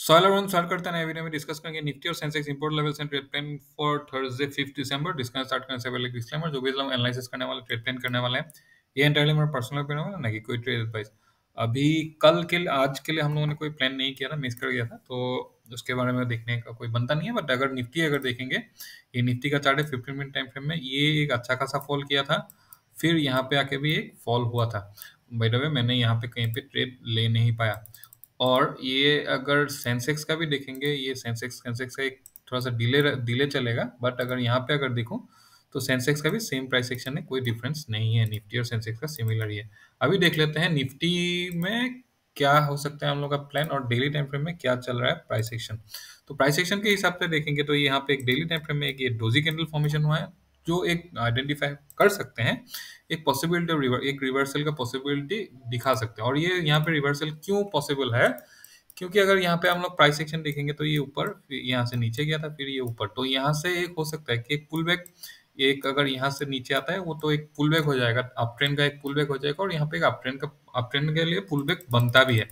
Soiler one start करते हैं नए वीडियो में डिस्कस करेंगे निफ्टी और Sensex import levels and trade plan for Thursday 5 December. Discuss start करने से पहले डिस्क्लेमर, जो भी हम एनालिसिस करने वाले ट्रेड प्लान करने वाले हैं ये एंटायरली मेरा पर्सनल ओपिनियन है, ना कि कोई ट्रेड एडवाइस। अभी कल के लिए आज के लिए हम लोगों ने कोई प्लान नहीं किया था, मिस कर गया था, तो उसके बारे में देखने का कोई बनता नहीं है। बट अगर निफ्टी अगर देखेंगे, ये निफ्टी का चार्ट है 15 मिनट टाइम फ्रेम में, ये एक अच्छा खासा फॉल किया था, फिर यहाँ पे आके भी एक फॉल हुआ था। बाय द वे मैंने यहाँ पे कहीं पे ट्रेड ले नहीं पाया। और ये अगर सेंसेक्स का भी देखेंगे, ये सेंसेक्स का एक थोड़ा सा डिले चलेगा, बट अगर यहाँ पे अगर देखूं तो सेंसेक्स का भी सेम प्राइस एक्शन है, कोई डिफरेंस नहीं है, निफ्टी और सेंसेक्स का सिमिलर ही है। अभी देख लेते हैं निफ्टी में क्या हो सकता है हम लोग का प्लान, और डेली टाइम फ्रेम में क्या चल रहा है प्राइस एक्शन। तो प्राइस एक्शन के हिसाब से देखेंगे तो यहाँ पे एक डेली टाइम फ्रेम में एक ये डोजी कैंडल फॉर्मेशन हुआ है, जो एक आइडेंटिफाई कर सकते हैं, एक पॉसिबिलिटी, एक रिवर्सल का पॉसिबिलिटी दिखा सकते हैं। और ये यहाँ पे रिवर्सल क्यों पॉसिबल है, क्योंकि अगर यहाँ पे हम लोग प्राइस सेक्शन देखेंगे तो ये ऊपर, फिर यहाँ से नीचे गया था, फिर ये ऊपर, तो यहाँ से एक हो सकता है कि एक पुल बैक, एक अगर यहाँ से नीचे आता है वो तो एक पुल बैक हो जाएगा, अप ट्रेंड का एक पुल बैक हो जाएगा, और यहाँ पे एक अप ट्रेंड के लिए पुल बैक बनता भी है।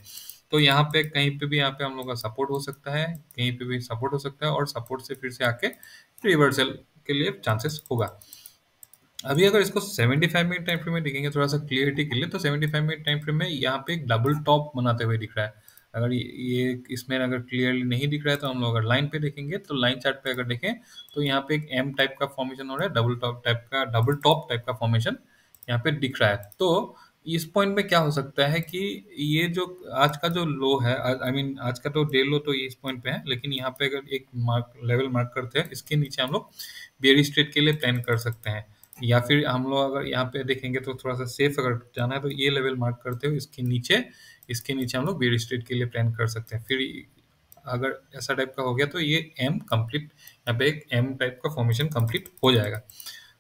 तो यहाँ पे कहीं पे भी यहाँ पे हम लोग का सपोर्ट हो सकता है, कहीं पे भी सपोर्ट हो सकता है, और सपोर्ट से फिर से आके रिवर्सल के लिए चांसेस होगा। अभी अगर इसको 75 मिनट टाइम फ्रेम में देखेंगे थोड़ा सा क्लियरिटी के लिए, तो 75 मिनट टाइम फ्रेम में यहाँ पे एक डबल टॉप बनाते हुए दिख रहा है। अगर ये इसमें अगर क्लियरली नहीं दिख रहा है तो हम लोग अगर लाइन पे देखेंगे, तो लाइन चार्ट पे अगर देखें तो यहाँ पे एक एम टाइप का फॉर्मेशन हो रहा है, डबल टॉप टाइप का फॉर्मेशन यहाँ पे दिख रहा है। तो इस पॉइंट में क्या हो सकता है कि ये जो आज का जो लो है, आई मीन आज का तो डे लो तो ये इस पॉइंट पे है, लेकिन यहाँ पे अगर एक लेवल मार्क करते हैं, इसके नीचे हम लोग बेयरिश ट्रेड के लिए प्लान कर सकते हैं। या फिर हम लोग अगर यहाँ पे देखेंगे तो थोड़ा सा सेफ अगर जाना है तो ये लेवल मार्क करते हुए इसके नीचे हम लोग बेयर स्ट्रेट के लिए प्लान कर सकते हैं। फिर अगर ऐसा टाइप का हो गया तो ये एम कंप्लीट, यहाँ पे एक एम टाइप का फॉर्मेशन कंप्लीट हो जाएगा।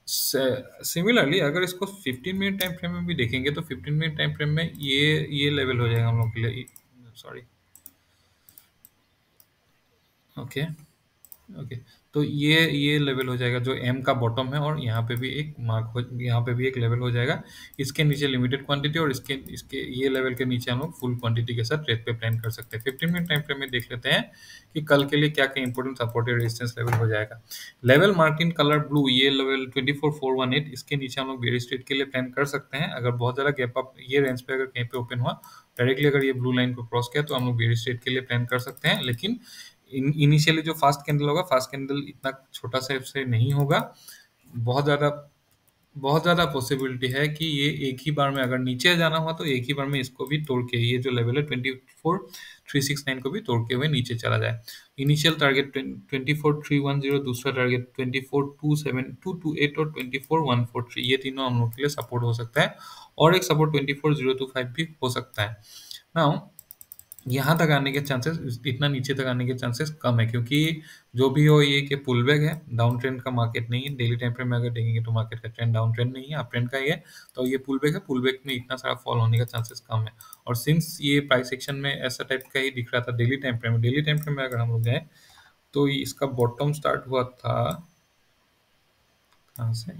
सिमिलरली अगर इसको 15 मिनट टाइम फ्रेम में भी देखेंगे तो 15 मिनट टाइम फ्रेम में ये लेवल हो जाएगा हम लोग के लिए, सॉरी, ओके ओके। तो ये लेवल हो जाएगा जो एम का बॉटम है, और यहाँ पे भी एक मार्क हो, यहाँ पे भी एक लेवल हो जाएगा। इसके नीचे लिमिटेड क्वांटिटी, और इसके इसके ये लेवल के नीचे हम लोग फुल क्वांटिटी के साथ ट्रेड पे प्लान कर सकते हैं। 15 मिनट टाइम फ्रेम में देख लेते हैं कि कल के लिए क्या क्या इंपॉर्टेंट सपोर्ट रेजिस्टेंस लेवल हो जाएगा। Level mark in colour blue, ये लेवल 24418, इसके नीचे हम लोग बेयर स्ट्रेट के लिए प्लान कर सकते हैं। अगर बहुत ज़्यादा गैप अप ये रेंज पे अगर कहीं पे ओपन हुआ डायरेक्टली, अगर ये ब्लू लाइन को क्रॉस किया, तो हम लोग बेयर स्ट्रेट के लिए प्लान कर सकते हैं। लेकिन इनिशियली जो फास्ट कैंडल होगा, फास्ट कैंडल इतना छोटा सा से नहीं होगा, बहुत ज़्यादा बहुत ज़्यादा पॉसिबिलिटी है कि ये एक ही बार में अगर नीचे जाना हुआ तो एक ही बार में इसको भी तोड़ के, ये जो लेवल है 24369 को भी तोड़ के हुए नीचे चला जाए। इनिशियल टारगेट 24310, दूसरा टारगेट 2427228 और 24143, ये तीनों हम लोग के लिए सपोर्ट हो सकता है, और एक सपोर्ट 24025 भी हो सकता है। नाउ यहाँ तक आने के चांसेस, इतना नीचे तक आने के चांसेस कम है, क्योंकि जो भी हो ये कि पुल बैक है, डाउन ट्रेंड का मार्केट नहीं है। डेली टाइम फ्रेम में अगर देखेंगे तो मार्केट का ट्रेंड डाउन ट्रेंड नहीं है, अप ट्रेंड का ही है। तो ये पुल बैक है, पुल बैक में इतना सारा फॉल होने का चांसेस कम है। और सिंस ये प्राइस एक्शन में ऐसा टाइप का ही दिख रहा था डेली टाइम फ्रेम में, डेली टाइम फ्रेम में अगर हम लोग जाए तो इसका बॉटम स्टार्ट हुआ था कहाँ से,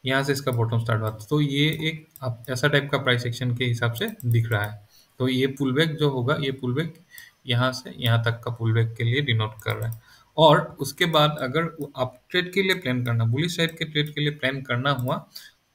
यहाँ से इसका बॉटम स्टार्ट हुआ था। तो ये एक ऐसा टाइप का प्राइस एक्शन के हिसाब से दिख रहा है। तो ये पुल बैक जो होगा, ये पुल बैक यहाँ से यहाँ तक का पुल बैक के लिए डिनोट कर रहा है। और उसके बाद अगर अप ट्रेड के लिए प्लान करना, बुलिश साइड के ट्रेड के लिए प्लान करना हुआ,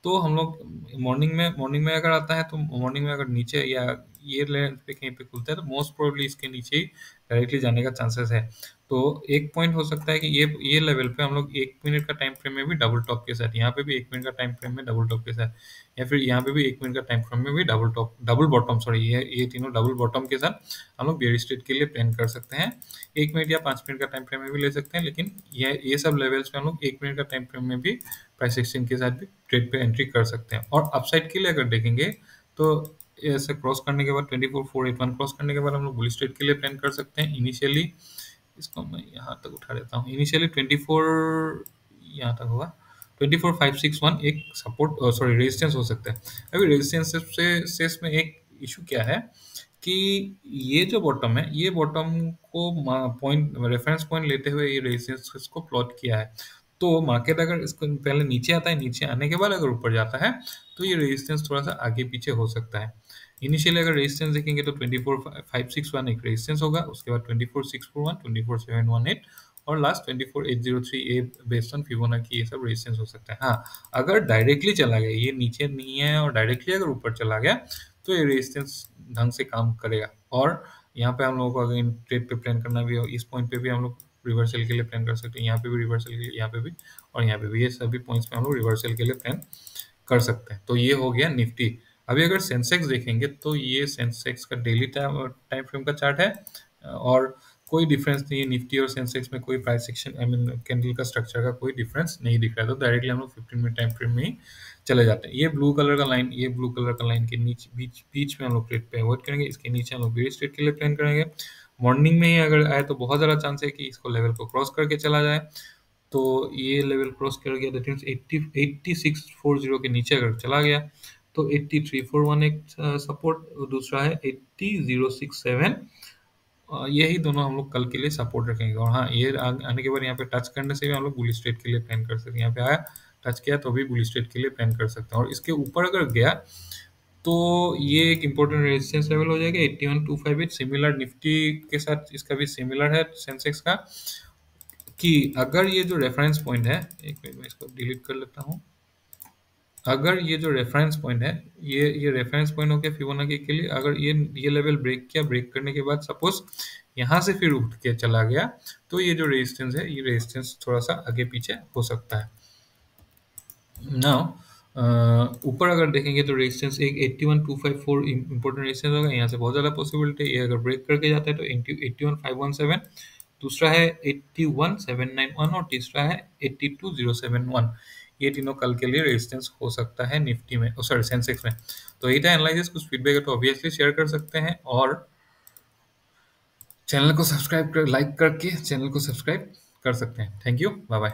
तो हम लोग मॉर्निंग में अगर आता है, तो मॉर्निंग में अगर नीचे या ये लेवल पे कहीं पे खुलता है, तो मोस्ट प्रोबेबली इसके नीचे ही डायरेक्टली जाने का चांसेस है। तो एक पॉइंट हो सकता है कि ये लेवल पे हम लोग 1 मिनट का टाइम फ्रेम में भी डबल टॉप के साथ, यहाँ पे भी 1 मिनट का टाइम फ्रेम में डबल टॉप के साथ, या फिर यहाँ पे भी 1 मिनट का टाइम फ्रेम में भी डबल बॉटम, सॉरी, ये तीनों डबल बॉटम के साथ हम लोग बेयर स्ट्रेट के लिए प्लान कर सकते हैं। 1 मिनट या 5 मिनट का टाइम फ्रेम में भी ले सकते हैं, लेकिन ये सब लेवल्स पे हम लोग 1 मिनट का टाइम फ्रेम में भी प्राइस एक्शन के साथ भी ट्रेड पे एंट्री कर सकते हैं। और अपसाइड के लिए अगर देखेंगे तो ऐसे क्रॉस करने के बाद 24481 क्रॉस करने के बाद हम लोग बुलिश ट्रेड के लिए प्लान कर सकते हैं। इनिशियली इसको मैं यहाँ तक उठा देता हूँ, इनिशियली 24 यहाँ तक होगा, 24561 एक सपोर्ट, सॉरी, रेजिस्टेंस हो सकता है। अभी रेजिस्टेंस से सेस में एक इशू क्या है कि ये जो बॉटम है, ये बॉटम को पॉइंट रेफरेंस पॉइंट लेते हुए ये रेजिस्टेंस को प्लॉट किया है। तो मार्केट अगर इसको पहले नीचे आता है, नीचे आने के बाद अगर ऊपर जाता है, तो ये रेजिस्टेंस थोड़ा सा आगे पीछे हो सकता है। इनिशियली अगर रेजिस्टेंस देखेंगे तो 24,561 एक रेजिस्टेंस होगा, उसके बाद 24,641, 24,718 और last 24,803 A based on Fibonacci ये सब रेजिस्टेंस हो सकता है। हाँ, अगर डायरेक्टली चला गया, ये नीचे नहीं है और डायरेक्टली अगर ऊपर चला गया तो ये रेजिस्टेंस ढंग से काम करेगा। और यहाँ पे हम लोगों को अगर ट्रेड पे प्लान करना भी हो, इस पॉइंट पे भी हम लोग रिवर्सल के लिए प्लान कर सकते हैं, यहाँ पे भी रिवर्सल के लिए, यहाँ पे भी और यहाँ पे भी, ये सभी पॉइंट्स पे हम लोग रिवर्सल के लिए प्लान कर सकते हैं। तो ये हो गया निफ्टी। अभी अगर सेंसेक्स देखेंगे तो ये सेंसेक्स का डेली टाइम फ्रेम का चार्ट है और कोई डिफरेंस नहीं है निफ्टी और सेंसेक्स में, कोई price section I mean candle का स्ट्रक्चर का कोई डिफरेंस नहीं दिख रहा है। तो डायरेक्टली हम लोग 15 मिनट टाइम फ्रेम में ही चले जाते हैं। ये ब्लू कलर का लाइन, ये ब्लू कलर का लाइन के नीचे बीच बीच में हम लोग ट्रेड पे अवॉइड करेंगे, इसके नीचे हम लोग बेरिश ट्रेड के लिए प्लान करेंगे। मॉर्निंग में ही अगर आए तो बहुत ज़्यादा चांस है कि इसको लेवल को क्रॉस करके चला जाए। तो ये लेवल क्रॉस कर गया, दैट मीन्स 8640 के नीचे अगर चला गया तो 8341 एक सपोर्ट, दूसरा है 80067। यही दोनों हम लोग कल के लिए सपोर्ट रखेंगे। और हाँ, ये आने के बाद यहाँ पे टच करने से भी हम लोग बुलिश ट्रेड के लिए प्लान कर सकते हैं। यहाँ पे आया, टच किया तो भी बुलिश ट्रेड के लिए प्लान कर सकते हैं। और इसके ऊपर अगर गया तो ये एक इम्पोर्टेंट रेजिस्टेंस लेवल हो जाएगा 81258। सिमिलर निफ्टी के साथ इसका भी सिमिलर है सेंसेक्स का, कि अगर ये जो रेफरेंस पॉइंट है, एक मिनट में इसको डिलीट कर लेता हूँ। अगर ये जो रेफरेंस पॉइंट है, ये रेफरेंस पॉइंट हो गया फिबोनाची के लिए। अगर ये लेवल ब्रेक किया, ब्रेक करने के बाद सपोज यहाँ से फिर उठ के चला गया तो ये जो रेजिस्टेंस है, ये रेजिस्टेंस थोड़ा सा आगे पीछे हो सकता है। नाउ ऊपर अगर देखेंगे तो रेजिस्टेंस एक 81254 इंपॉर्टेंट रेजिस्टेंस होगा, यहाँ से बहुत ज़्यादा पॉसिबिलिटी है। ये अगर ब्रेक करके जाता है तो 81517, दूसरा है 81791 और तीसरा है 82071। ये तीनों कल के लिए रेजिस्टेंस हो सकता है निफ्टी में, सॉरी सेंसेक्स में। तो यही था एनालिसिस। कुछ फीडबैक है तो ऑब्वियसली शेयर कर सकते हैं और चैनल को सब्सक्राइब कर, लाइक करके चैनल को सब्सक्राइब कर सकते हैं। Thank you, bye bye.